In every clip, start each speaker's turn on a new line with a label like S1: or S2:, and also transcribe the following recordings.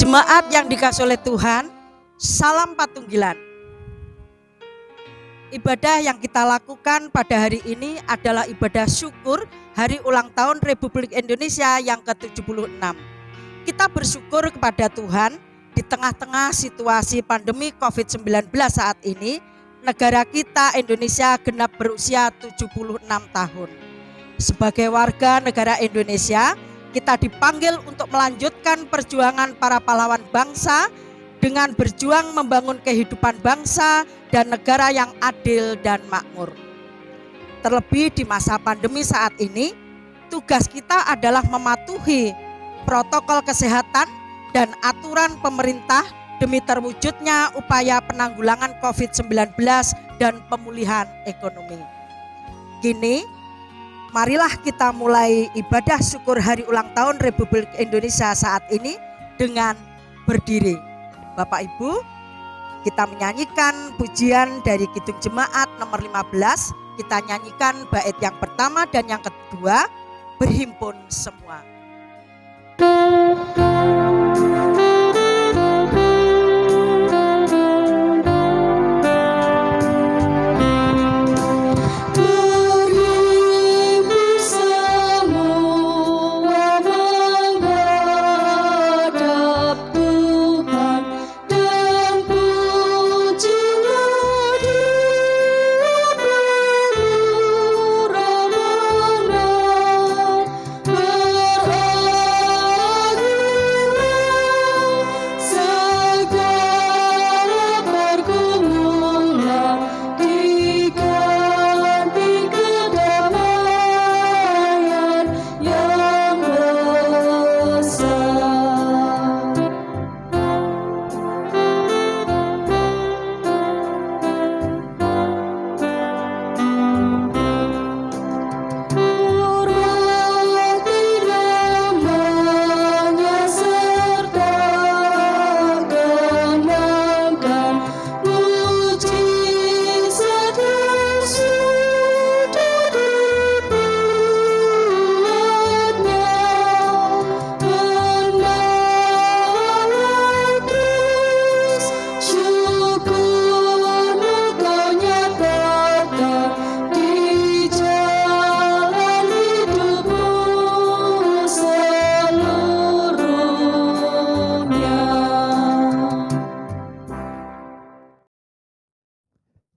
S1: Jemaat yang dikasihi oleh Tuhan, salam Patunggilan. Ibadah yang kita lakukan pada hari ini adalah ibadah syukur hari ulang tahun Republik Indonesia yang ke-76. Kita bersyukur kepada Tuhan di tengah-tengah situasi pandemi COVID-19 saat ini, negara kita Indonesia genap berusia 76 tahun. Sebagai warga negara Indonesia, kita dipanggil untuk melanjutkan perjuangan para pahlawan bangsa dengan berjuang membangun kehidupan bangsa dan negara yang adil dan makmur. Terlebih di masa pandemi saat ini, tugas kita adalah mematuhi protokol kesehatan dan aturan pemerintah demi terwujudnya upaya penanggulangan COVID-19 dan pemulihan ekonomi. Kini, marilah kita mulai ibadah syukur hari ulang tahun Republik Indonesia saat ini dengan berdiri. Bapak Ibu, kita menyanyikan pujian dari Kidung Jemaat nomor 15. Kita nyanyikan bait yang pertama dan yang kedua, berhimpun semua.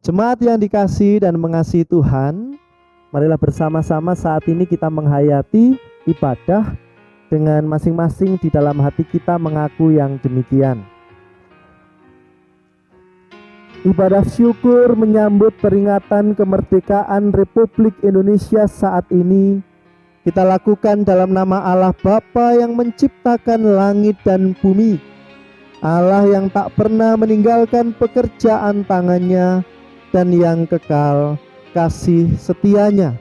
S2: Jemaat yang dikasihi dan mengasihi Tuhan, marilah bersama-sama saat ini kita menghayati ibadah dengan masing-masing di dalam hati kita mengaku yang demikian. Ibadah syukur menyambut peringatan kemerdekaan Republik Indonesia saat ini kita lakukan dalam nama Allah Bapa yang menciptakan langit dan bumi, Allah yang tak pernah meninggalkan pekerjaan tangannya dan yang kekal kasih setianya.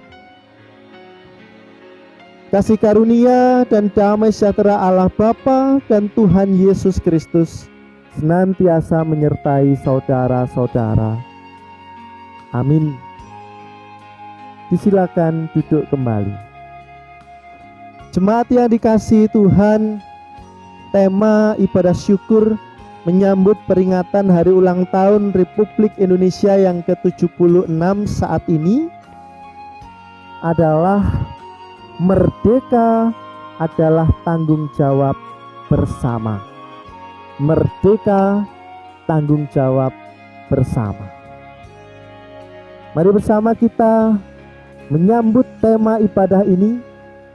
S2: Kasih karunia dan damai sejahtera Allah Bapa dan Tuhan Yesus Kristus senantiasa menyertai saudara-saudara. Amin. Disilakan duduk kembali. Jemaat yang dikasihi Tuhan, tema ibadah syukur menyambut peringatan hari ulang tahun Republik Indonesia yang ke-76 saat ini adalah merdeka adalah tanggung jawab bersama. Merdeka tanggung jawab bersama. Mari bersama kita menyambut tema ibadah ini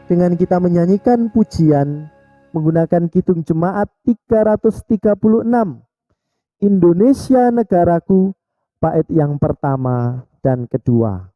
S2: dengan kita menyanyikan pujian menggunakan Kidung Jemaat 336, Indonesia Negaraku, bait yang pertama dan kedua.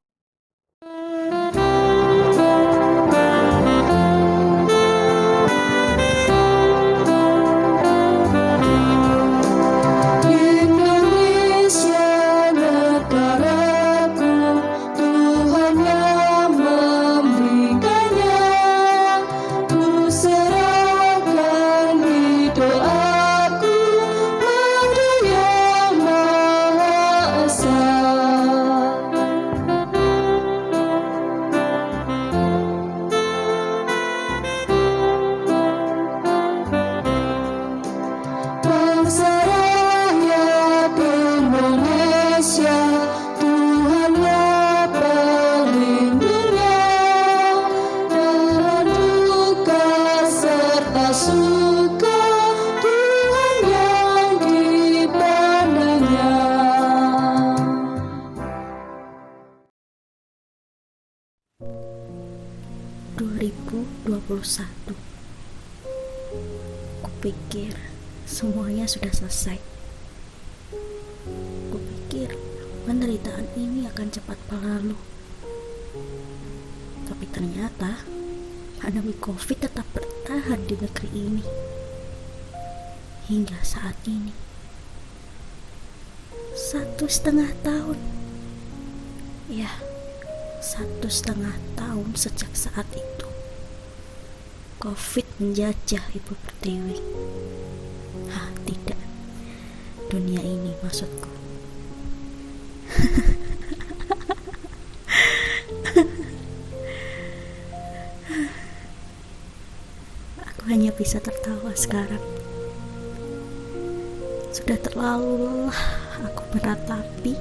S3: suka Tuhan yang dipandangnya.
S4: 2021. Kupikir semuanya sudah selesai. Kupikir penderitaan ini akan cepat berlalu. Tapi ternyata pandemi COVID tetap bertahan di negeri ini hingga saat ini. 1,5 tahun. Ya, 1,5 tahun sejak saat itu COVID menjajah Ibu Pertiwi. Tidak, dunia ini maksudku. Aku hanya bisa tertawa sekarang. Sudah terlalu lelah aku meratapi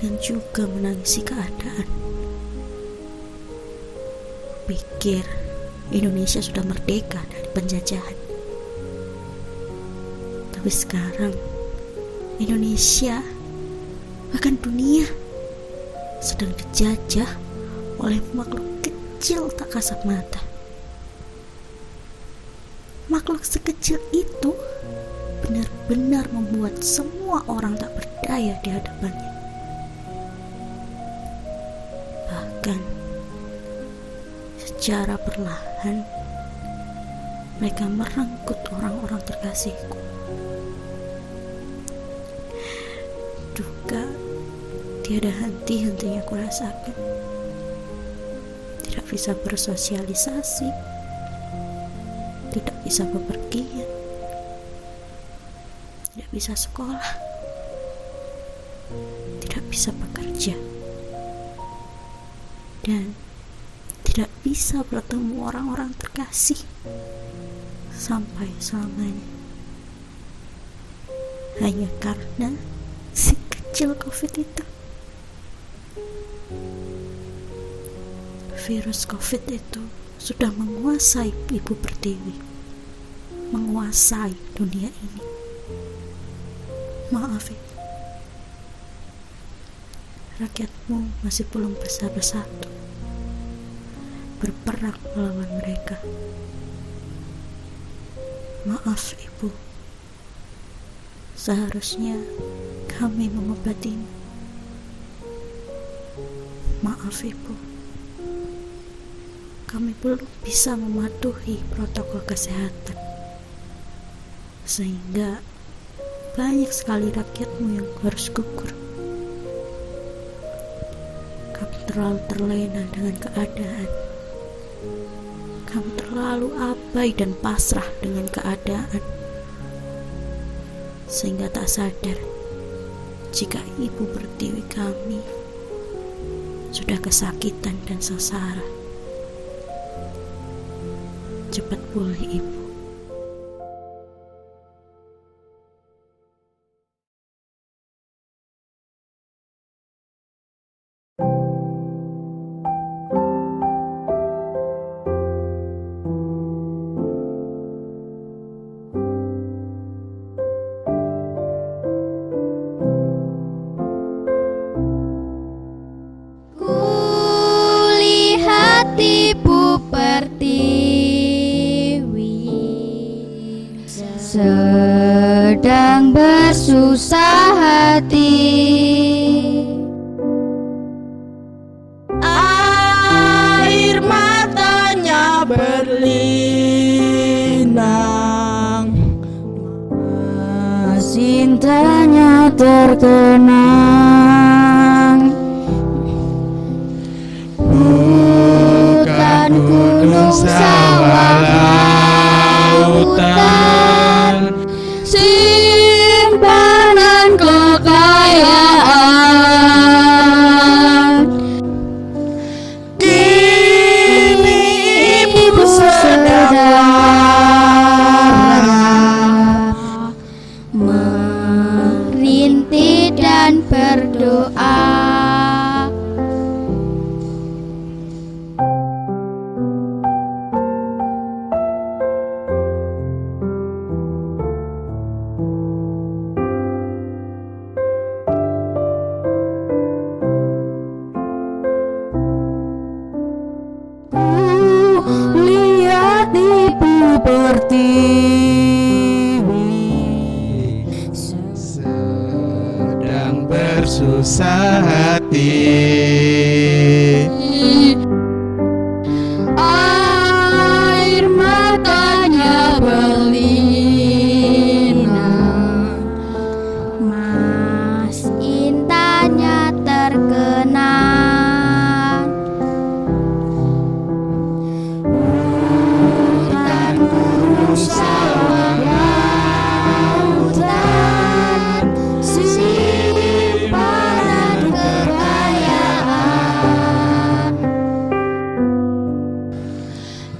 S4: dan juga menangisi keadaan. Pikir Indonesia sudah merdeka dari penjajahan. Tapi sekarang Indonesia, bahkan dunia, sedang dijajah oleh makhluk kecil tak kasat mata. Makhluk sekecil itu benar-benar membuat semua orang tak berdaya di hadapannya. Bahkan secara perlahan mereka merenggut orang-orang terkasihku. Duka tiada henti-hentinya kurasakan. Tidak bisa bersosialisasi, tidak bisa bepergian, tidak bisa sekolah, tidak bisa bekerja, dan tidak bisa bertemu orang-orang terkasih sampai selamanya. Hanya karena si kecil COVID itu. Virus COVID itu sudah menguasai Ibu Pertiwi, menguasai dunia ini. Maaf ya, rakyatmu masih belum bisa bersatu, berperang melawan mereka. Maaf Ibu, seharusnya kami mengobatimu. Maaf Ibu, kami belum bisa mematuhi protokol kesehatan, sehingga banyak sekali rakyatmu yang harus gugur. Kami terlalu terlena dengan keadaan. Kami terlalu abai dan pasrah dengan keadaan, sehingga tak sadar jika Ibu Pertiwi kami sudah kesakitan dan sengsara. Cepat pulih Ibu.
S3: Kulihat Ibu Pertiwi sedang bersusah hati. Air matanya berlinang, cintanya terkenang. Bukan gunung, sawah, lautan, simpanan kekayaan. Kini Ibu sedang merintih dan berdoa.
S5: hati.
S3: Air matanya berlinang, mas intanya terkenang. Hutan gunung sawah lautan, simpanan kekayaan.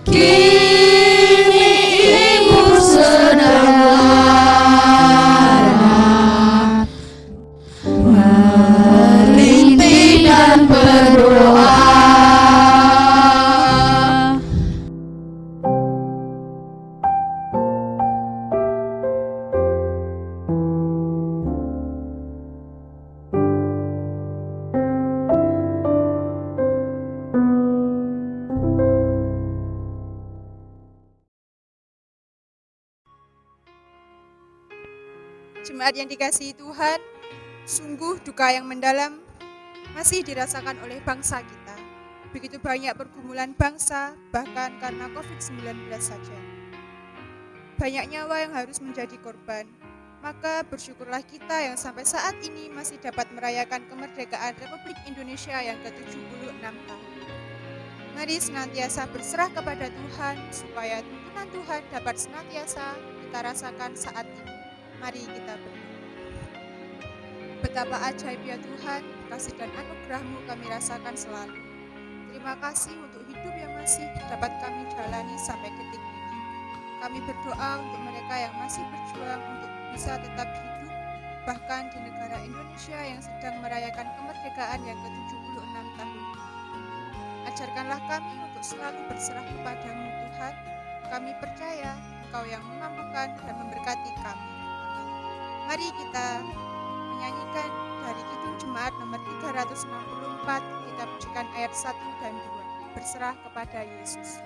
S3: Kini ibu sedang lara, merintih dan berdoa.
S6: Jemaat yang dikasihi Tuhan, sungguh duka yang mendalam masih dirasakan oleh bangsa kita. Begitu banyak pergumulan bangsa, bahkan karena COVID-19 saja. Banyak nyawa yang harus menjadi korban. Maka bersyukurlah kita yang sampai saat ini masih dapat merayakan kemerdekaan Republik Indonesia yang ke-76 tahun. Mari senantiasa berserah kepada Tuhan, supaya tuntunan Tuhan dapat senantiasa kita rasakan saat ini. Mari kita berdoa. Betapa ajaib ya Tuhan, kasih dan anugerah-Mu kami rasakan selalu. Terima kasih untuk hidup yang masih dapat kami jalani sampai detik ini. Kami berdoa untuk mereka yang masih berjuang untuk bisa tetap hidup, bahkan di negara Indonesia yang sedang merayakan kemerdekaan yang ke-76 tahun. Ajarkanlah kami untuk selalu berserah kepada-Mu Tuhan. Kami percaya Engkau yang memampukan dan memberkati kami. Mari kita menyanyikan dari Kidung Jemaat nomor 364, kita pujikan ayat 1 dan 2, berserah kepada Yesus.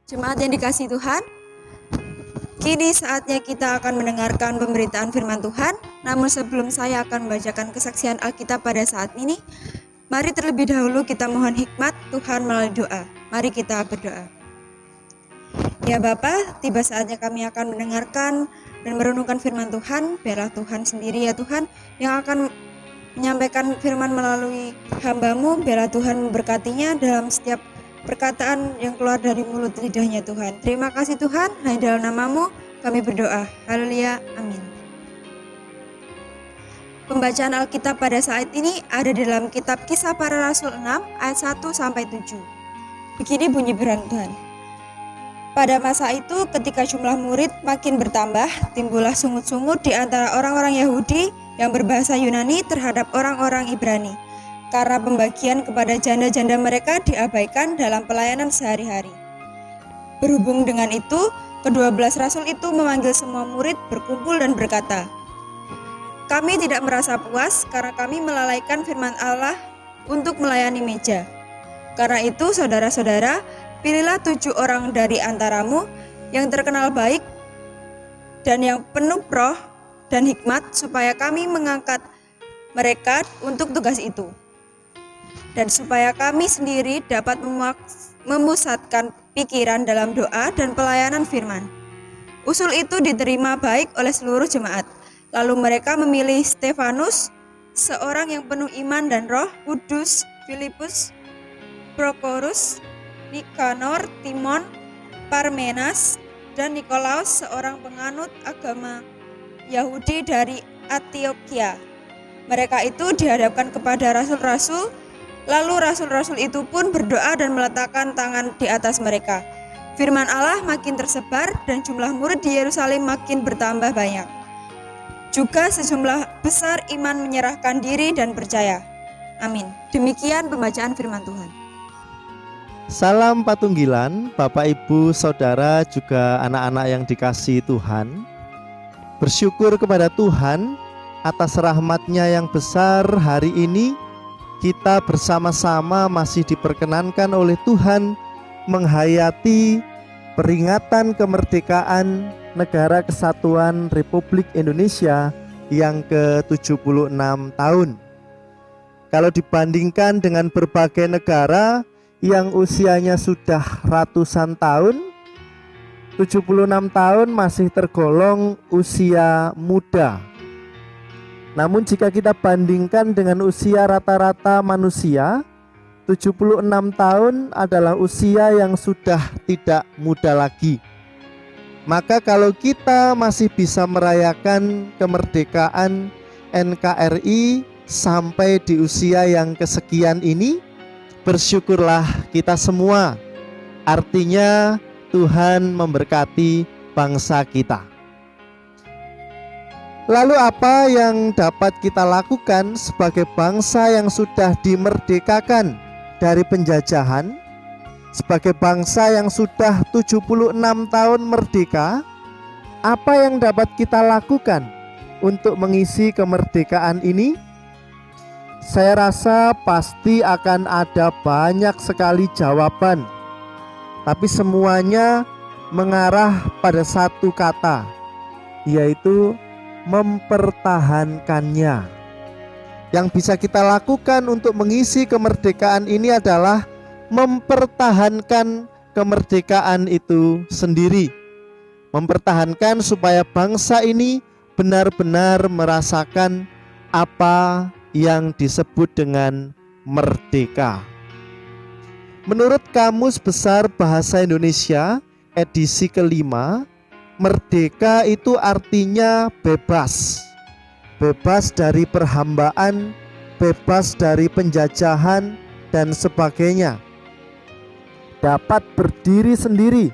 S7: Jemaat yang dikasihi Tuhan, kini saatnya kita akan mendengarkan pemberitaan firman Tuhan. Namun sebelum saya akan membacakan kesaksian Alkitab pada saat ini, mari terlebih dahulu kita mohon hikmat Tuhan melalui doa. Mari kita berdoa. Ya Bapa, tiba saatnya kami akan mendengarkan dan merenungkan firman Tuhan. Biarlah Tuhan sendiri ya Tuhan yang akan menyampaikan firman melalui hamba-Mu. Biarlah Tuhan memberkatinya dalam setiap perkataan yang keluar dari mulut lidahnya Tuhan. Terima kasih Tuhan, hanya dalam nama-Mu kami berdoa. Haleluya, amin. Pembacaan Alkitab pada saat ini ada dalam kitab Kisah Para Rasul 6 ayat 1-7. Begini bunyi firman Tuhan. Pada masa itu ketika jumlah murid makin bertambah, timbullah sungut-sungut di antara orang-orang Yahudi yang berbahasa Yunani terhadap orang-orang Ibrani, karena pembagian kepada janda-janda mereka diabaikan dalam pelayanan sehari-hari. Berhubung dengan itu, ke-12 rasul itu memanggil semua murid berkumpul dan berkata, "Kami tidak merasa puas karena kami melalaikan firman Allah untuk melayani meja. Karena itu saudara-saudara, pilihlah 7 orang dari antaramu yang terkenal baik dan yang penuh roh dan hikmat supaya kami mengangkat mereka untuk tugas itu. Dan supaya kami sendiri dapat memusatkan pikiran dalam doa dan pelayanan firman." Usul itu diterima baik oleh seluruh jemaat. Lalu mereka memilih Stefanus, seorang yang penuh iman dan roh kudus, Filipus, Prokorus, Nikanor, Timon, Parmenas, dan Nikolaus, seorang penganut agama Yahudi dari Antioquia. Mereka itu dihadapkan kepada rasul-rasul, lalu rasul-rasul itu pun berdoa dan meletakkan tangan di atas mereka. Firman Allah makin tersebar dan jumlah murid di Yerusalem makin bertambah banyak. Juga sejumlah besar iman menyerahkan diri dan percaya. Amin. Demikian pembacaan firman Tuhan.
S2: Salam Patunggilan, Bapak Ibu Saudara juga anak-anak yang dikasihi Tuhan. Bersyukur kepada Tuhan atas rahmat-Nya yang besar. Hari ini kita bersama-sama masih diperkenankan oleh Tuhan menghayati peringatan kemerdekaan Negara Kesatuan Republik Indonesia yang ke-76 tahun. Kalau dibandingkan dengan berbagai negara yang usianya sudah ratusan tahun, 76 tahun masih tergolong usia muda. Namun jika kita bandingkan dengan usia rata-rata manusia, 76 tahun adalah usia yang sudah tidak muda lagi. Maka kalau kita masih bisa merayakan kemerdekaan NKRI sampai di usia yang kesekian ini, bersyukurlah kita semua. Artinya Tuhan memberkati bangsa kita. Lalu apa yang dapat kita lakukan sebagai bangsa yang sudah dimerdekakan dari penjajahan? Sebagai bangsa yang sudah 76 tahun merdeka, apa yang dapat kita lakukan untuk mengisi kemerdekaan ini? Saya rasa pasti akan ada banyak sekali jawaban, tapi semuanya mengarah pada satu kata, yaitu mempertahankannya. Yang bisa kita lakukan untuk mengisi kemerdekaan ini adalah mempertahankan kemerdekaan itu sendiri. Mempertahankan supaya bangsa ini benar-benar merasakan apa yang disebut dengan merdeka. Menurut Kamus Besar Bahasa Indonesia edisi kelima, merdeka itu artinya bebas. Bebas dari perhambaan, bebas dari penjajahan dan sebagainya. Dapat berdiri sendiri,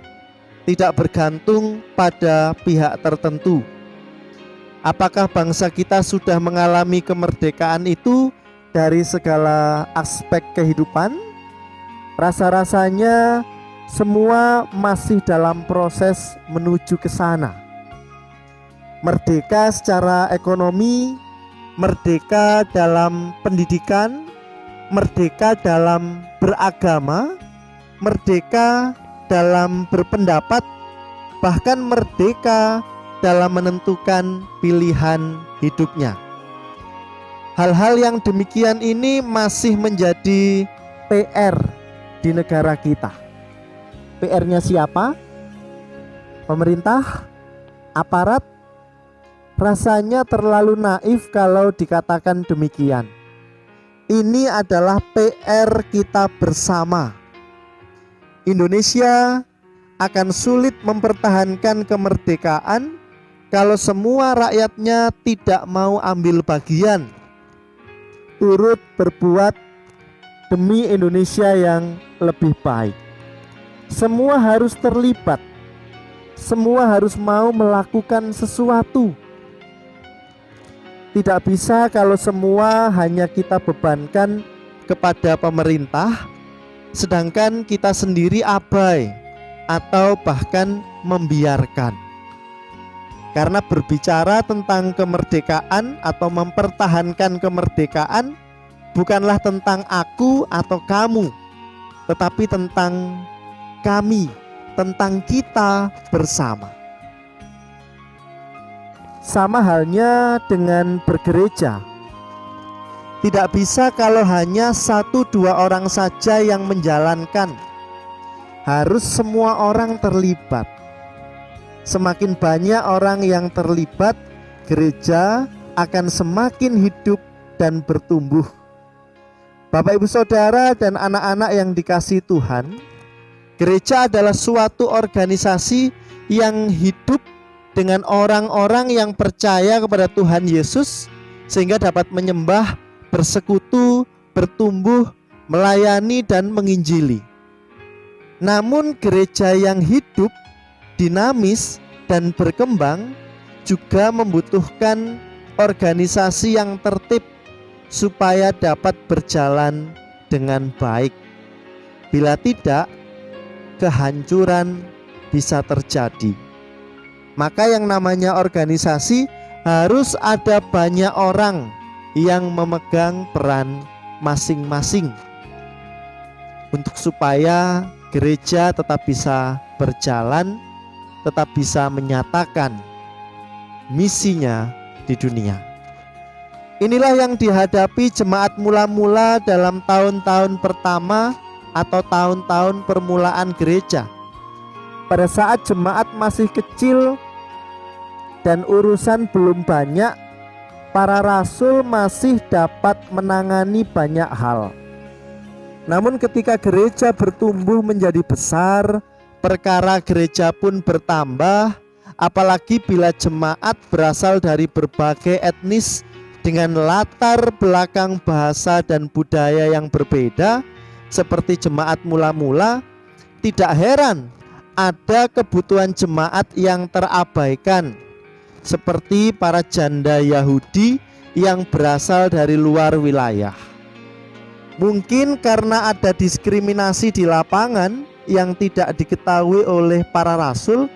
S2: tidak bergantung pada pihak tertentu. Apakah bangsa kita sudah mengalami kemerdekaan itu dari segala aspek kehidupan? Rasa-rasanya semua masih dalam proses menuju ke sana. Merdeka secara ekonomi, merdeka dalam pendidikan, merdeka dalam beragama, merdeka dalam berpendapat, bahkan merdeka dalam menentukan pilihan hidupnya. Hal-hal yang demikian ini masih menjadi PR di negara kita. PR-nya siapa? Pemerintah, aparat, Rasanya terlalu naif kalau dikatakan demikian. Ini adalah PR kita bersama. Indonesia akan sulit mempertahankan kemerdekaan kalau semua rakyatnya tidak mau ambil bagian, turut berbuat demi Indonesia yang lebih baik. Semua harus terlibat, semua harus mau melakukan sesuatu. Tidak bisa kalau semua hanya kita bebankan kepada pemerintah, sedangkan kita sendiri abai atau bahkan membiarkan. Karena berbicara tentang kemerdekaan atau mempertahankan kemerdekaan bukanlah tentang aku atau kamu, tetapi tentang kami, tentang kita bersama. Sama halnya dengan bergereja. Tidak bisa kalau hanya 1-2 orang saja yang menjalankan. Harus semua orang terlibat. Semakin banyak orang yang terlibat, gereja akan semakin hidup dan bertumbuh. Bapak, Ibu, Saudara, dan anak-anak yang dikasihi Tuhan, gereja adalah suatu organisasi yang hidup dengan orang-orang yang percaya kepada Tuhan Yesus, sehingga dapat menyembah, bersekutu, bertumbuh, melayani, dan menginjili. Namun gereja yang hidup, dinamis, dan berkembang juga membutuhkan organisasi yang tertib supaya dapat berjalan dengan baik. Bila tidak, kehancuran bisa terjadi. Maka yang namanya organisasi harus ada banyak orang yang memegang peran masing-masing untuk supaya gereja tetap bisa berjalan, tetap bisa menyatakan misinya di dunia. Inilah yang dihadapi jemaat mula-mula dalam tahun-tahun pertama atau tahun-tahun permulaan gereja. Pada saat jemaat masih kecil dan urusan belum banyak, para rasul masih dapat menangani banyak hal. Namun ketika gereja bertumbuh menjadi besar, perkara gereja pun bertambah, apalagi bila jemaat berasal dari berbagai etnis dengan latar belakang bahasa dan budaya yang berbeda seperti jemaat mula-mula. Tidak heran ada kebutuhan jemaat yang terabaikan, seperti para janda Yahudi yang berasal dari luar wilayah. Mungkin karena ada diskriminasi di lapangan yang tidak diketahui oleh para rasul,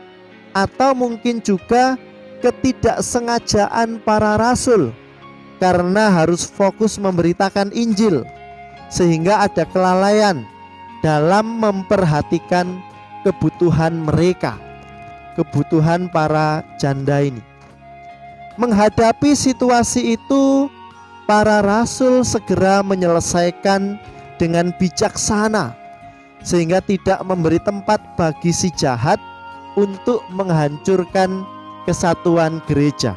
S2: atau mungkin juga ketidaksengajaan para rasul karena harus fokus memberitakan Injil, sehingga ada kelalaian dalam memperhatikan kebutuhan mereka, kebutuhan para janda ini. Menghadapi situasi itu, para rasul segera menyelesaikan dengan bijaksana, sehingga tidak memberi tempat bagi si jahat untuk menghancurkan kesatuan gereja.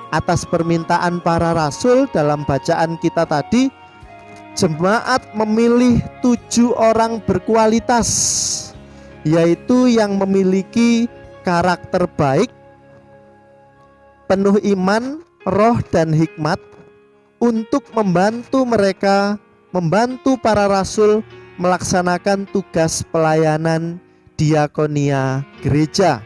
S2: Atas permintaan para rasul dalam bacaan kita tadi, jemaat memilih 7 orang berkualitas, yaitu yang memiliki karakter baik, penuh iman, roh, dan hikmat, untuk membantu mereka, membantu para rasul melaksanakan tugas pelayanan diakonia gereja,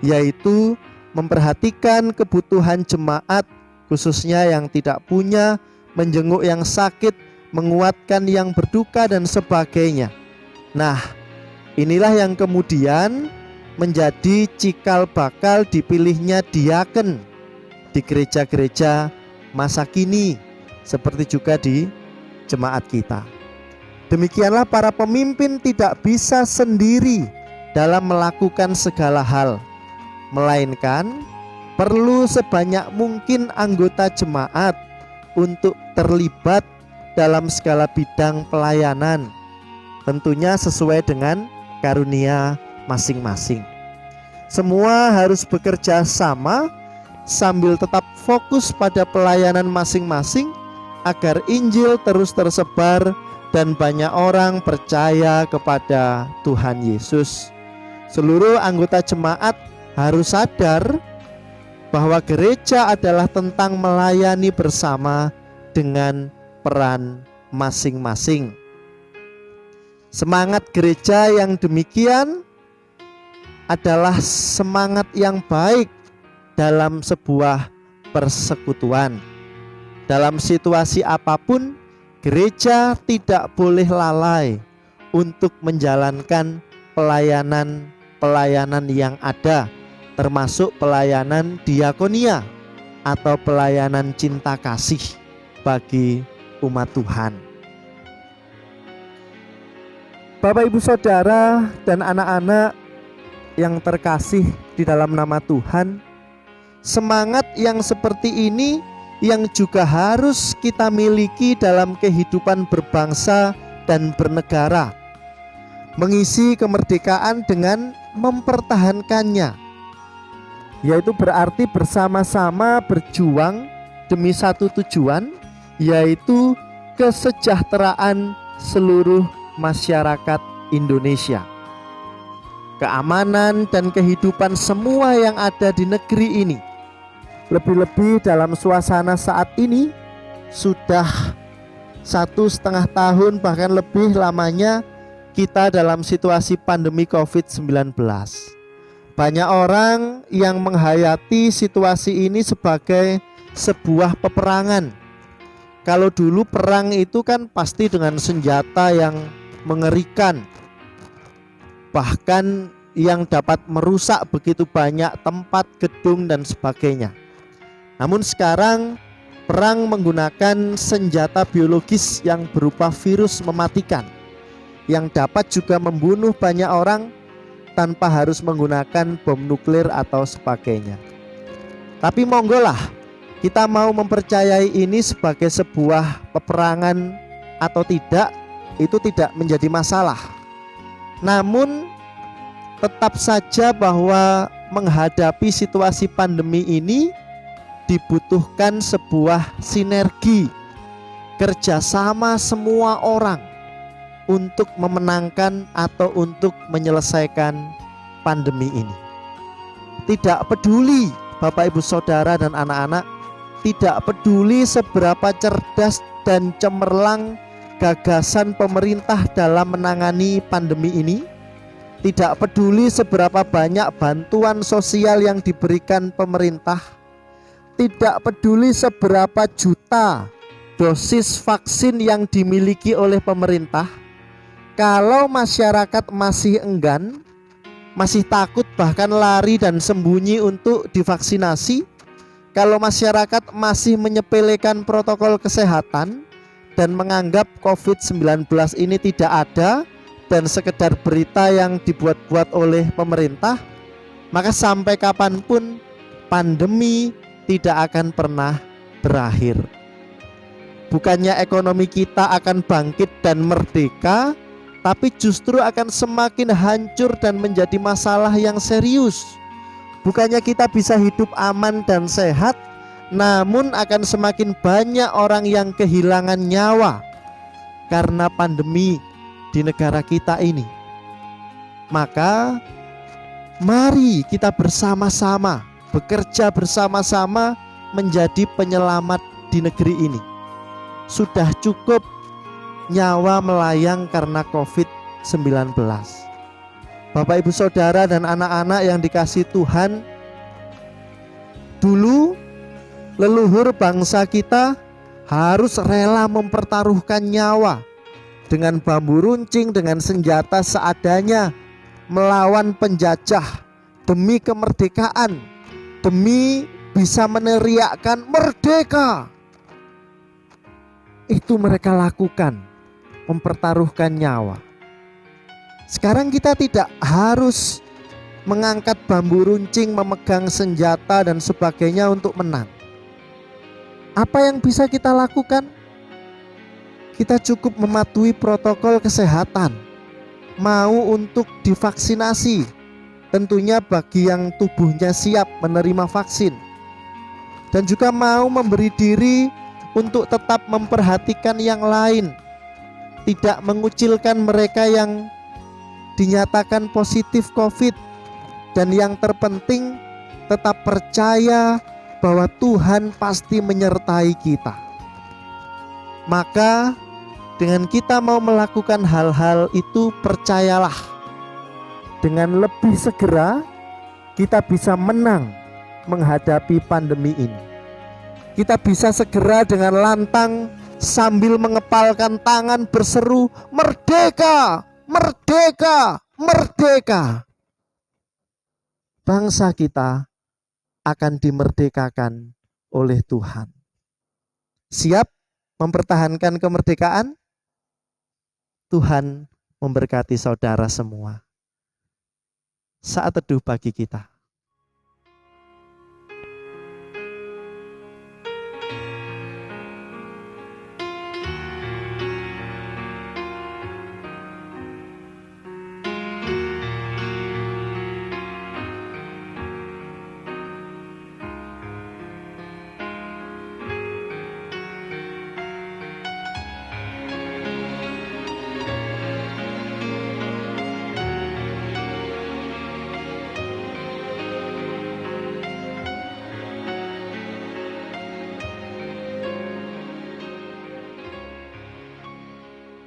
S2: yaitu memperhatikan kebutuhan jemaat, khususnya yang tidak punya, menjenguk yang sakit, menguatkan yang berduka, dan sebagainya. Nah, inilah yang kemudian menjadi cikal bakal dipilihnya diaken di gereja-gereja masa kini, seperti juga di jemaat kita. Demikianlah para pemimpin tidak bisa sendiri dalam melakukan segala hal, melainkan perlu sebanyak mungkin anggota jemaat untuk terlibat dalam segala bidang pelayanan, tentunya sesuai dengan karunia masing-masing. Semua harus bekerja sama sambil tetap fokus pada pelayanan masing-masing agar Injil terus tersebar dan banyak orang percaya kepada Tuhan Yesus. Seluruh anggota jemaat harus sadar bahwa gereja adalah tentang melayani bersama dengan peran masing-masing. Semangat gereja yang demikian adalah semangat yang baik dalam sebuah persekutuan. Dalam situasi apapun, gereja tidak boleh lalai untuk menjalankan pelayanan yang ada, termasuk pelayanan diakonia atau pelayanan cinta kasih bagi umat Tuhan. Bapak, Ibu, Saudara, dan anak-anak yang terkasih di dalam nama Tuhan, semangat yang seperti ini yang juga harus kita miliki dalam kehidupan berbangsa dan bernegara. Mengisi kemerdekaan dengan mempertahankannya, yaitu berarti bersama-sama berjuang demi satu tujuan, yaitu kesejahteraan seluruh masyarakat Indonesia. Keamanan dan kehidupan semua yang ada di negeri ini. Lebih-lebih dalam suasana saat ini, sudah 1,5 tahun bahkan lebih lamanya kita dalam situasi pandemi COVID-19. Banyak orang yang menghayati situasi ini sebagai sebuah peperangan. Kalau dulu perang itu kan pasti dengan senjata yang mengerikan, bahkan yang dapat merusak begitu banyak tempat, gedung, dan sebagainya. Namun sekarang perang menggunakan senjata biologis yang berupa virus mematikan, yang dapat juga membunuh banyak orang tanpa harus menggunakan bom nuklir atau sebagainya. Tapi monggolah, kita mau mempercayai ini sebagai sebuah peperangan atau tidak, itu tidak menjadi masalah. Namun tetap saja bahwa menghadapi situasi pandemi ini dibutuhkan sebuah sinergi kerjasama semua orang untuk memenangkan atau untuk menyelesaikan pandemi ini. Tidak peduli Bapak, Ibu, Saudara, dan anak-anak, tidak peduli seberapa cerdas dan cemerlang gagasan pemerintah dalam menangani pandemi ini, tidak peduli seberapa banyak bantuan sosial yang diberikan pemerintah, tidak peduli seberapa juta dosis vaksin yang dimiliki oleh pemerintah, kalau masyarakat masih enggan, masih takut, bahkan lari dan sembunyi untuk divaksinasi, kalau masyarakat masih menyepelekan protokol kesehatan dan menganggap COVID-19 ini tidak ada dan sekedar berita yang dibuat-buat oleh pemerintah, maka sampai kapanpun pandemi tidak akan pernah berakhir. Bukannya ekonomi kita akan bangkit dan merdeka, tapi justru akan semakin hancur dan menjadi masalah yang serius. Bukannya kita bisa hidup aman dan sehat, namun akan semakin banyak orang yang kehilangan nyawa karena pandemi di negara kita ini. Maka mari kita bersama-sama, bekerja bersama-sama menjadi penyelamat di negeri ini. Sudah cukup nyawa melayang karena COVID-19. Bapak, Ibu, Saudara, dan anak-anak yang dikasihi Tuhan, dulu leluhur bangsa kita harus rela mempertaruhkan nyawa dengan bambu runcing, dengan senjata seadanya, melawan penjajah demi kemerdekaan, demi bisa meneriakkan merdeka. Itu mereka lakukan, mempertaruhkan nyawa. Sekarang kita tidak harus mengangkat bambu runcing, memegang senjata dan sebagainya untuk menang. Apa yang bisa kita lakukan? Kita cukup mematuhi protokol kesehatan, mau untuk divaksinasi, tentunya bagi yang tubuhnya siap menerima vaksin. dan juga mau memberi diri untuk tetap memperhatikan yang lain, tidak mengucilkan mereka yang dinyatakan positif COVID, dan yang terpenting tetap percaya bahwa Tuhan pasti menyertai kita. Maka dengan kita mau melakukan hal-hal itu, percayalah, dengan lebih segera kita bisa menang menghadapi pandemi ini. Kita bisa segera dengan lantang sambil mengepalkan tangan berseru, "Merdeka! Merdeka! Merdeka!" Bangsa kita akan dimerdekakan oleh Tuhan. Siap mempertahankan kemerdekaan? Tuhan memberkati saudara semua. Saat teduh bagi kita.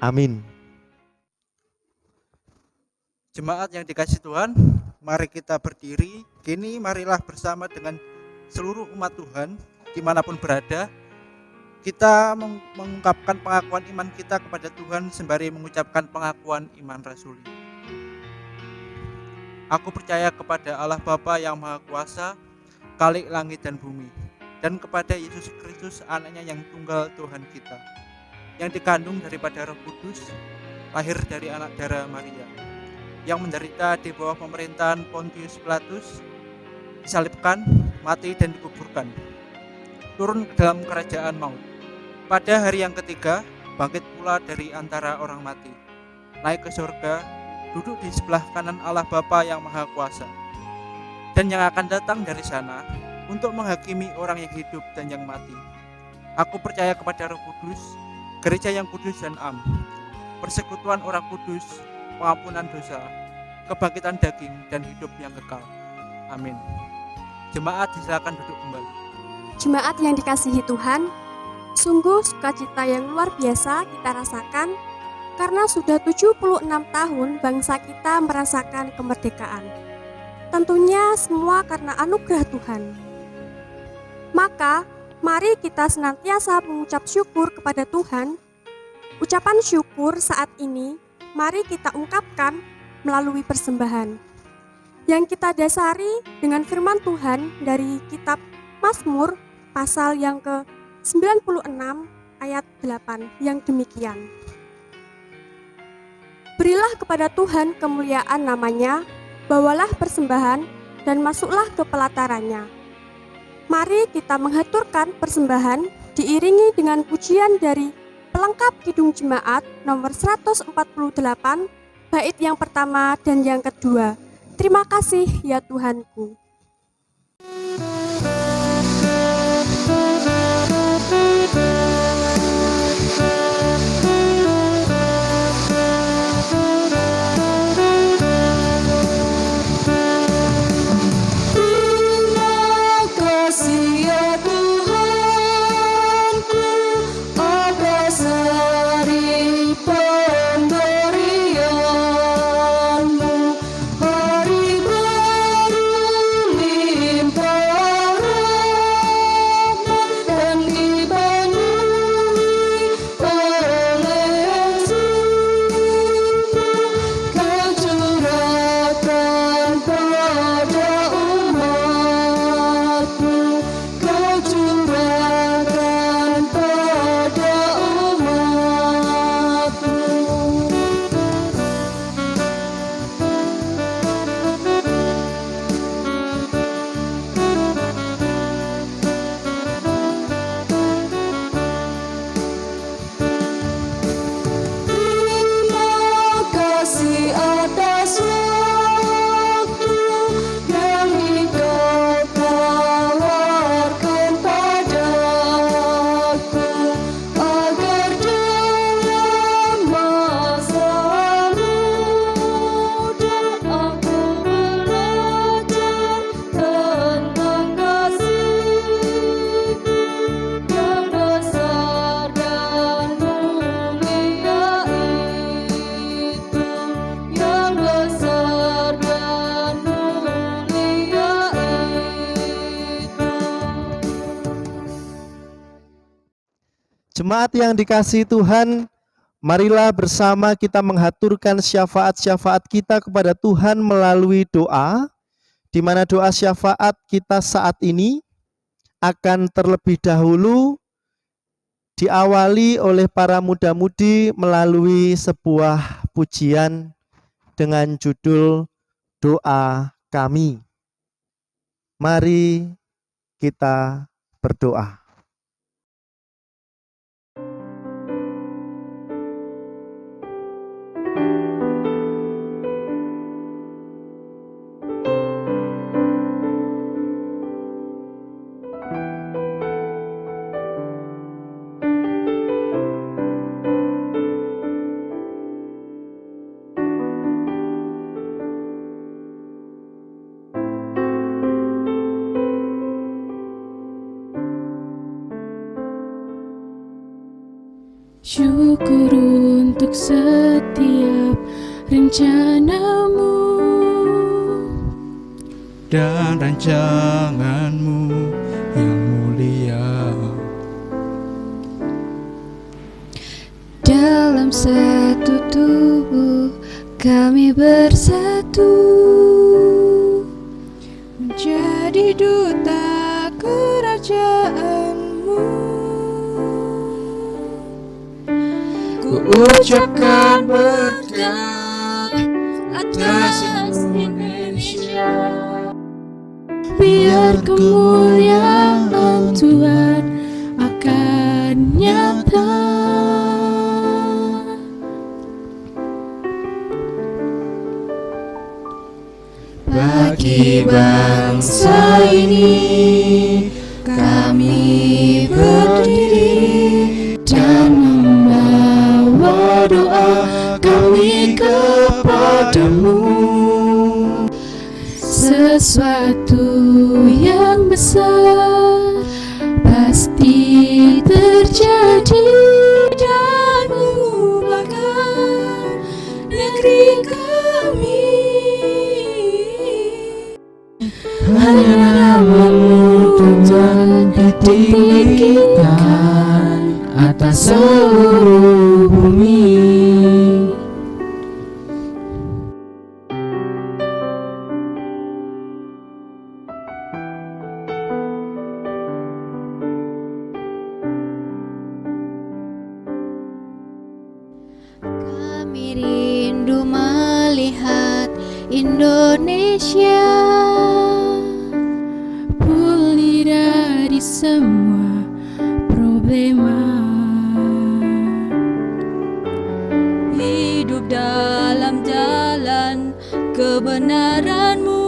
S2: Amin.
S5: Jemaat yang dikasihi Tuhan, mari kita berdiri. Kini marilah bersama dengan seluruh umat Tuhan dimanapun berada, kita mengungkapkan pengakuan iman kita kepada Tuhan sembari mengucapkan pengakuan iman rasuli. Aku percaya kepada Allah Bapa yang Maha Kuasa, Khalik langit dan bumi, dan kepada Yesus Kristus, anaknya yang tunggal Tuhan kita, yang dikandung daripada Roh Kudus, lahir dari anak darah Maria, yang menderita di bawah pemerintahan Pontius Pilatus, disalibkan, mati dan dikuburkan, turun ke dalam kerajaan maut. Pada hari yang ketiga, bangkit pula dari antara orang mati, naik ke surga, duduk di sebelah kanan Allah Bapa yang Maha Kuasa, dan yang akan datang dari sana untuk menghakimi orang yang hidup dan yang mati. Aku percaya kepada Roh Kudus, gereja yang kudus dan am, persekutuan orang kudus, pengampunan dosa, kebangkitan daging, dan hidup yang kekal. Amin. Jemaat disilakan duduk kembali.
S8: Jemaat yang dikasihi Tuhan, sungguh sukacita yang luar biasa kita rasakan karena sudah 76 tahun bangsa kita merasakan kemerdekaan. Tentunya semua karena anugerah Tuhan. Maka mari kita senantiasa mengucap syukur kepada Tuhan. Ucapan syukur saat ini mari kita ungkapkan melalui persembahan yang kita dasari dengan firman Tuhan dari kitab Mazmur pasal yang ke-96 ayat 8 yang demikian. Berilah kepada Tuhan kemuliaan namanya, bawalah persembahan dan masuklah ke pelatarannya. Mari kita menghaturkan persembahan diiringi dengan pujian dari pelengkap Kidung Jemaat nomor 148, bait yang pertama dan yang kedua. Terima kasih ya Tuhanku.
S3: Hari baru limpah
S2: Jemaat yang dikasihi Tuhan, marilah bersama kita menghaturkan syafaat-syafaat kita kepada Tuhan melalui doa, di mana doa syafaat kita saat ini akan terlebih dahulu diawali oleh para muda-mudi melalui sebuah pujian dengan judul Doa Kami. Mari kita berdoa.
S3: Syukur untuk setiap rencanamu
S5: dan rancanganmu yang mulia.
S3: dalam satu tubuh kami bersatu menjadi duta kerajaanmu.
S5: Ku ucapkan berkat atas Indonesia,
S3: biar kemuliaan Tuhan akan nyata.
S5: bagi bangsa ini kami berdiri dan membawa doa kami kepadamu.
S3: Sesuatu yang besar pasti terjadi dan mengubahkan negeri kami.
S5: Hanya namamu Tuhan ditinggikan atas seluruh bumi.
S3: Kami rindu melihat Indonesia pulih dari semua problema, hidup dalam jalan kebenaran-Mu,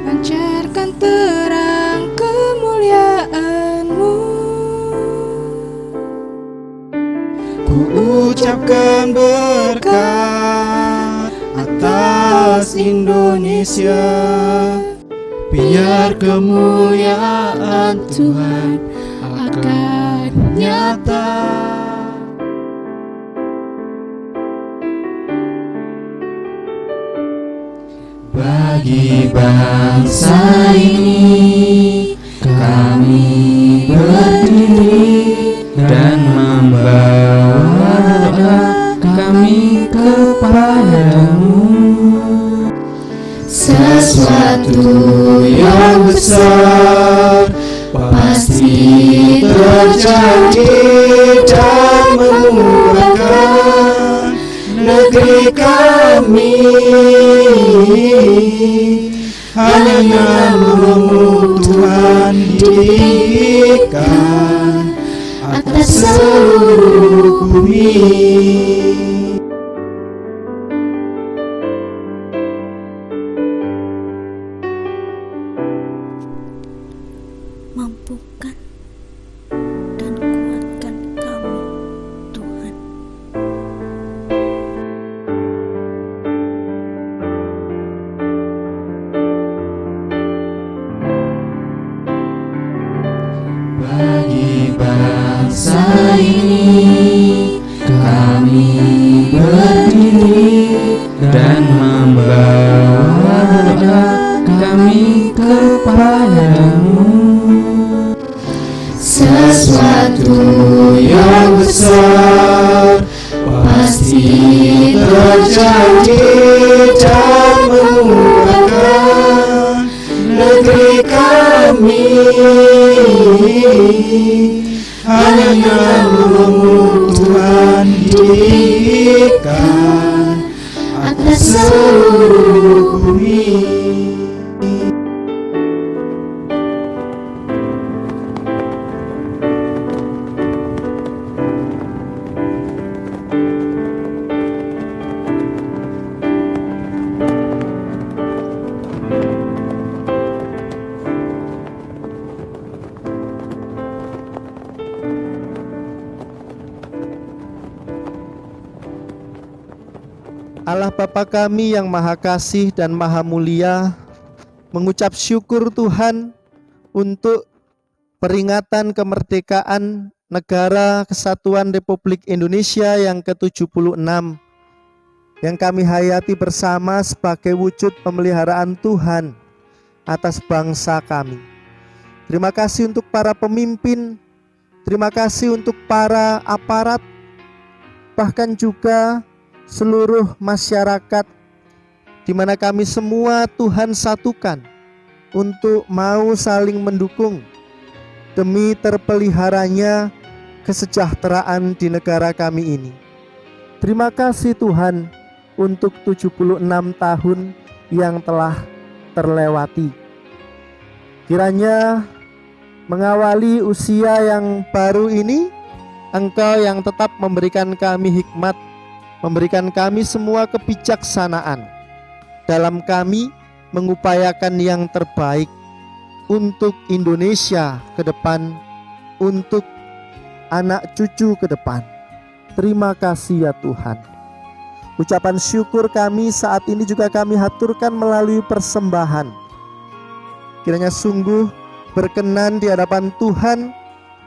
S3: pancarkan terang kemuliaan-Mu.
S5: Ku ucapkan berkat atas Indonesia, biar kemuliaan Tuhan akan nyata. Bagi bangsa ini kami berdiri dan membawa doa kami kepadamu. Sesuatu yang besar pasti terjadi dan mengubahkan negeri kami. Hanya namamu Tuhan ditinggikan atas seluruh bumi.
S4: Mampukan dan kuatkan kami, Tuhan.
S5: Bagi bangsa ini kami berdiri dan membawa doa kami kepadamu.
S2: berjanji dan memurahkan negeri kami. Hanya Kamu Tuhan dirikan atas seluruh bumi. Allah Bapa kami yang Maha Kasih dan Maha Mulia, mengucap syukur Tuhan untuk peringatan kemerdekaan Negara Kesatuan Republik Indonesia yang ke-76 yang kami hayati bersama sebagai wujud pemeliharaan Tuhan atas bangsa kami. Terima kasih untuk para pemimpin, terima kasih untuk para aparat, bahkan juga seluruh masyarakat di mana kami semua Tuhan satukan untuk mau saling mendukung demi terpeliharanya kesejahteraan di negara kami ini. Terima kasih Tuhan untuk 76 tahun yang telah terlewati. Kiranya mengawali usia yang baru ini, Engkau yang tetap memberikan kami hikmat, memberikan kami semua kebijaksanaan dalam kami mengupayakan yang terbaik untuk Indonesia ke depan, untuk anak cucu ke depan. Terima kasih ya Tuhan. Ucapan syukur kami saat ini juga kami haturkan melalui persembahan. Kiranya sungguh berkenan di hadapan Tuhan,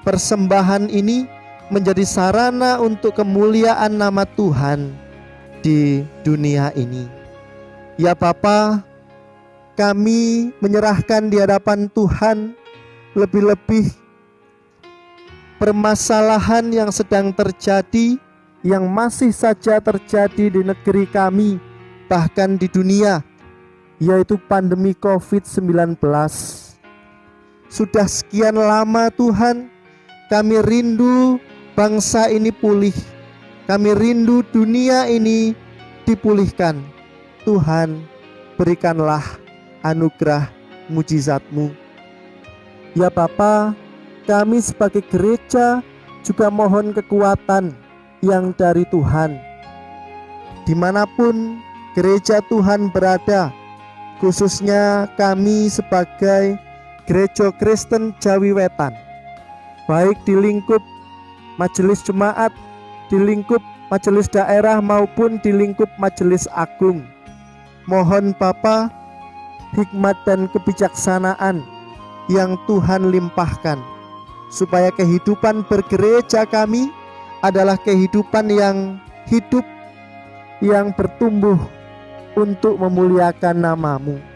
S2: persembahan ini menjadi sarana untuk kemuliaan nama Tuhan di dunia ini. Ya Bapa, kami menyerahkan di hadapan Tuhan lebih-lebih permasalahan yang sedang terjadi, yang masih saja terjadi di negeri kami, bahkan di dunia, yaitu pandemi COVID-19. Sudah sekian lama Tuhan, kami rindu bangsa ini pulih. Kami rindu dunia ini dipulihkan. Tuhan, berikanlah anugerah mujizat-Mu. Ya Bapa, kami sebagai gereja juga mohon kekuatan yang dari Tuhan. Dimanapun gereja Tuhan berada, khususnya kami sebagai Gereja Kristen Jawi Wetan, baik di lingkup majelis jemaat, di lingkup majelis daerah maupun di lingkup majelis agung. Mohon Bapa hikmat dan kebijaksanaan yang Tuhan limpahkan, supaya kehidupan bergereja kami adalah kehidupan yang hidup, yang bertumbuh untuk memuliakan nama-Mu.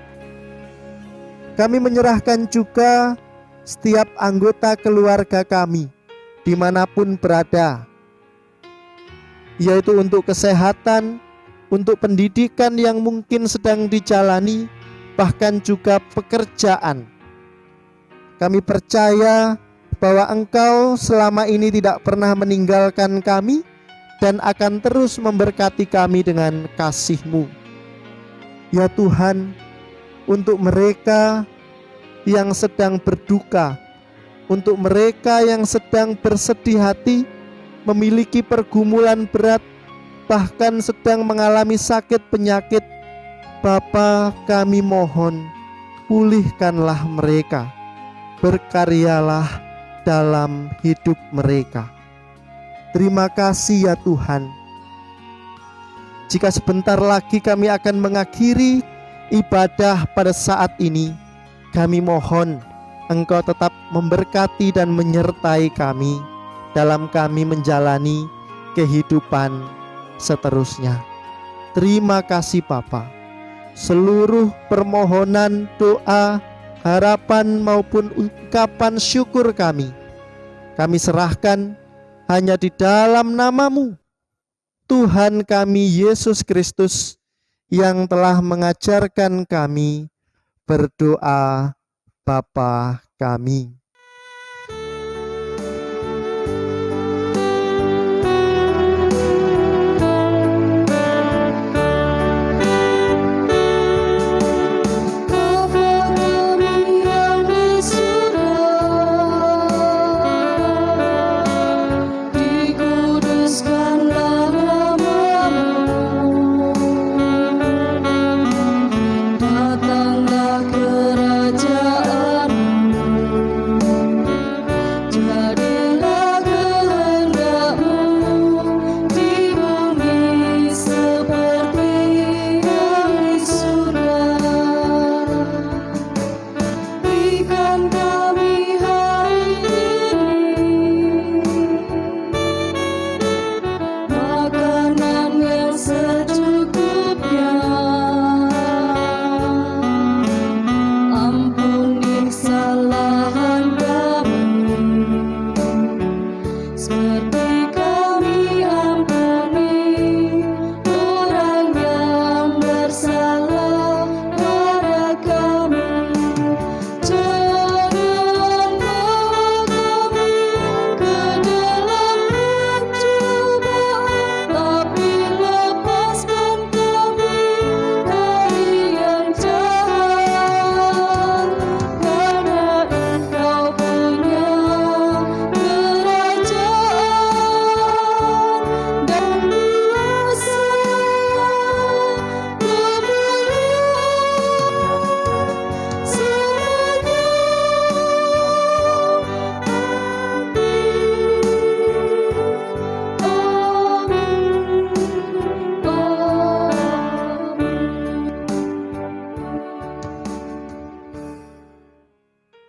S2: Kami menyerahkan juga setiap anggota keluarga kami dimanapun berada, yaitu untuk kesehatan, untuk pendidikan yang mungkin sedang dijalani, bahkan juga pekerjaan. Kami percaya bahwa Engkau selama ini tidak pernah meninggalkan kami dan akan terus memberkati kami dengan kasih-Mu. Ya Tuhan, untuk mereka yang sedang berduka, untuk mereka yang sedang bersedih hati, memiliki pergumulan berat, bahkan sedang mengalami sakit penyakit, Bapa, kami mohon, pulihkanlah mereka, berkaryalah dalam hidup mereka. Terima kasih ya Tuhan. Jika sebentar lagi kami akan mengakhiri ibadah pada saat ini, kami mohon Engkau tetap memberkati dan menyertai kami dalam kami menjalani kehidupan seterusnya. Terima kasih Bapa. Seluruh permohonan, doa, harapan maupun ungkapan syukur kami serahkan hanya di dalam nama-Mu, Tuhan kami Yesus Kristus yang telah mengajarkan kami berdoa Bapa kami.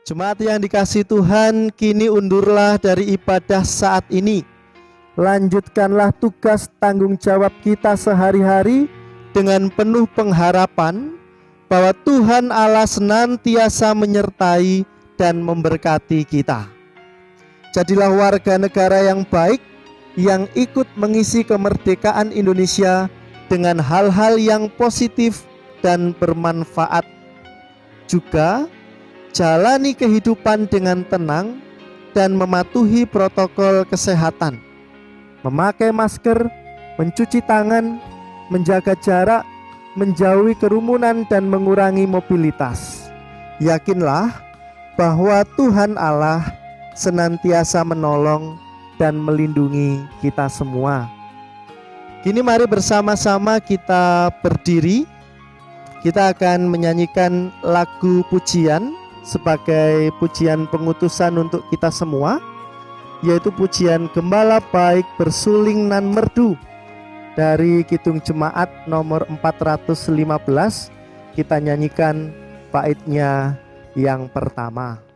S2: Jemaat yang dikasihi Tuhan, kini undurlah dari ibadah saat ini. Lanjutkanlah tugas tanggung jawab kita sehari-hari dengan penuh pengharapan bahwa Tuhan Allah senantiasa menyertai dan memberkati kita. Jadilah warga negara yang baik yang ikut mengisi kemerdekaan Indonesia dengan hal-hal yang positif dan bermanfaat. Juga jalani kehidupan dengan tenang dan mematuhi protokol kesehatan. Memakai masker, mencuci tangan, menjaga jarak, menjauhi kerumunan dan mengurangi mobilitas. Yakinlah bahwa Tuhan Allah senantiasa menolong dan melindungi kita semua. Kini mari bersama-sama kita berdiri. Kita akan menyanyikan lagu pujian sebagai pujian pengutusan untuk kita semua, yaitu pujian Gembala Baik Bersuling Nan Merdu dari Kidung Jemaat nomor 415. Kita nyanyikan baitnya yang pertama.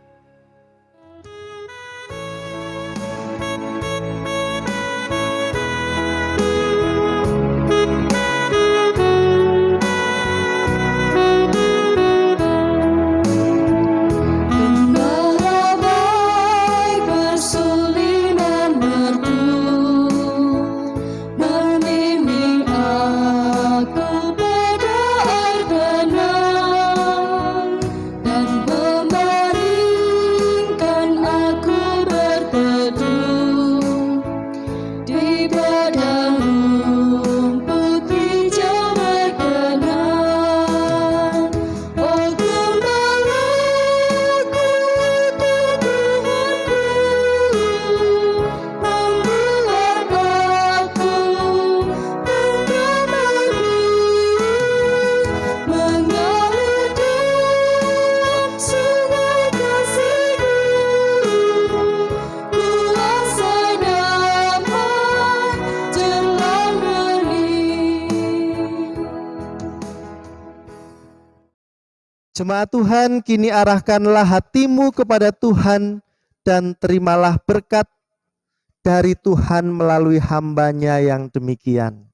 S2: Jemaat Tuhan, kini arahkanlah hatimu kepada Tuhan dan terimalah berkat dari Tuhan melalui hamba-Nya yang demikian.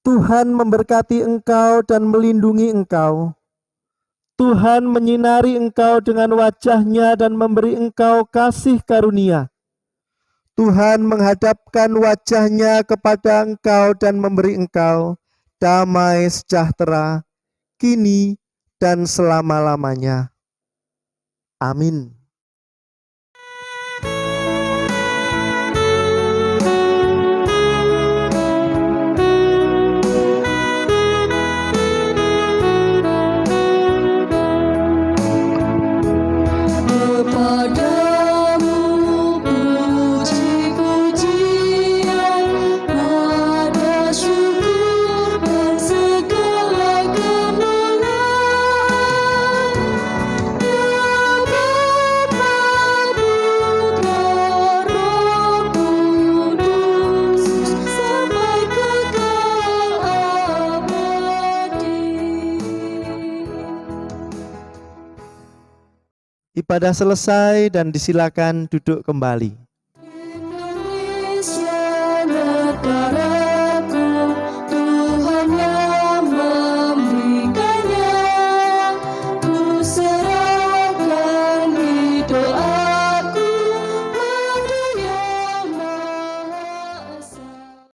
S2: Tuhan memberkati engkau dan melindungi engkau. Tuhan menyinari engkau dengan wajah-Nya dan memberi engkau kasih karunia. Tuhan menghadapkan wajahnya kepada engkau dan memberi engkau damai sejahtera, kini dan selama-lamanya. Amin.
S3: Kepadamu puji-pujian, nada syukur dan segala kemuliaan. Ya Bapa, Putra, Roh Kudus, sampai kekal abadi.
S2: Ibadah selesai dan disilakan duduk kembali.
S3: Indonesia negara